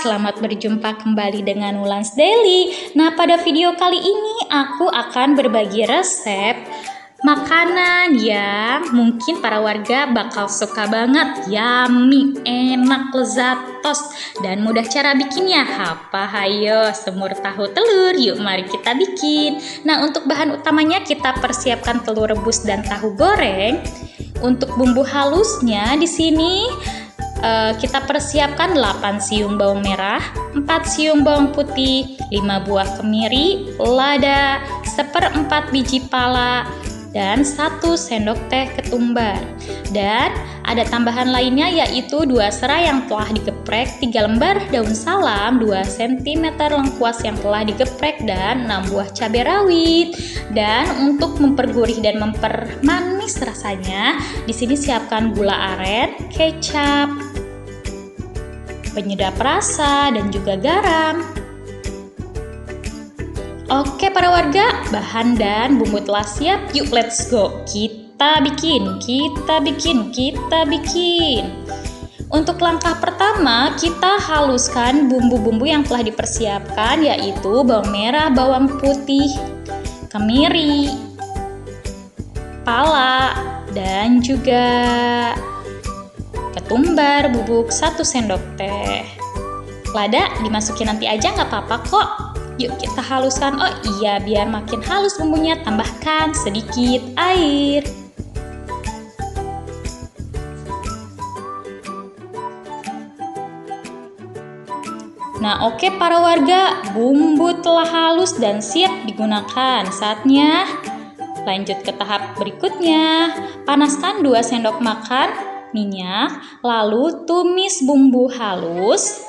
selamat berjumpa kembali dengan Wulans Daily. Nah, pada video kali ini aku akan berbagi resep makanan yang mungkin para warga bakal suka banget. Yummy, enak, lezatos, dan mudah cara bikinnya. Apa? Hayo, semur tahu telur. Yuk, mari kita bikin. Nah, untuk bahan utamanya kita persiapkan telur rebus dan tahu goreng. Untuk bumbu halusnya di sini kita persiapkan 8 siung bawang merah, 4 siung bawang putih, 5 buah kemiri, lada, 1/4 biji pala, dan 1 sendok teh ketumbar. Dan ada tambahan lainnya yaitu 2 serai yang telah digeprek, 3 lembar daun salam, 2 cm lengkuas yang telah digeprek, dan 6 buah cabai rawit. Dan untuk mempergurih dan mempermanis rasanya, di sini siapkan gula aren, kecap, penyedap rasa, dan juga garam. Oke para warga, bahan dan bumbu telah siap. Yuk let's go. Kita bikin. Untuk langkah pertama, kita haluskan bumbu-bumbu yang telah dipersiapkan, yaitu bawang merah, bawang putih, kemiri, pala, dan juga ketumbar bubuk 1 sendok teh. Lada dimasukin nanti aja nggak apa-apa kok. Yuk kita haluskan. Oh iya, biar makin halus bumbunya, tambahkan sedikit air. Nah oke para warga, bumbu telah halus dan siap digunakan. Saatnya lanjut ke tahap berikutnya. Panaskan 2 sendok makan minyak, lalu tumis bumbu halus,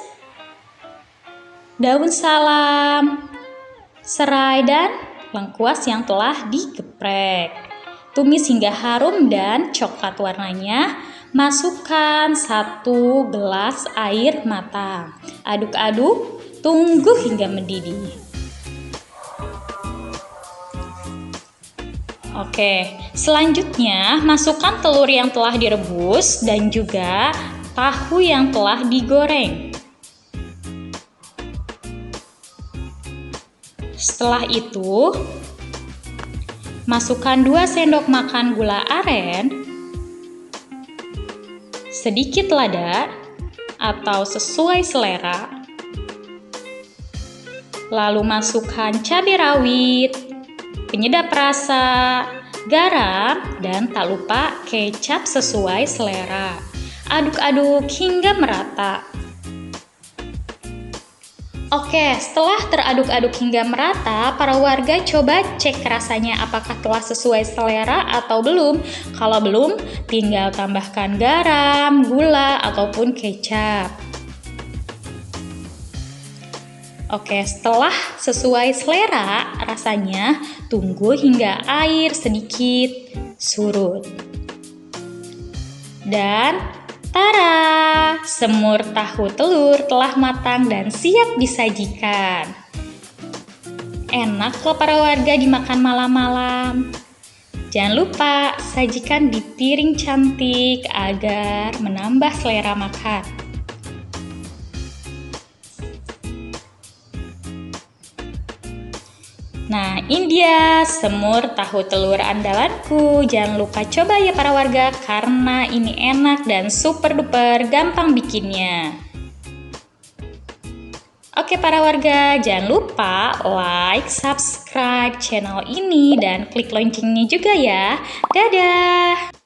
daun salam, serai, dan lengkuas yang telah digeprek. Tumis hingga harum dan coklat warnanya. Masukkan 1 gelas air matang. Aduk-aduk, tunggu hingga mendidih. Oke, selanjutnya masukkan telur yang telah direbus dan juga tahu yang telah digoreng. Setelah itu, masukkan 2 sendok makan gula aren, sedikit lada atau sesuai selera, lalu masukkan cabai rawit, penyedap rasa, garam, dan tak lupa kecap sesuai selera. Aduk-aduk hingga merata. Oke, setelah teraduk-aduk hingga merata, para warga coba cek rasanya apakah telah sesuai selera atau belum. Kalau belum, tinggal tambahkan garam, gula, ataupun kecap. Oke, setelah sesuai selera rasanya, tunggu hingga air sedikit surut. Dan tara, semur tahu telur telah matang dan siap disajikan. Enak loh para warga dimakan malam-malam. Jangan lupa sajikan di piring cantik agar menambah selera makan. Nah, ini dia semur tahu telur andalanku. Jangan lupa coba ya para warga, karena ini enak dan super duper gampang bikinnya. Oke para warga, jangan lupa like, subscribe channel ini, dan klik loncengnya juga ya. Dadah!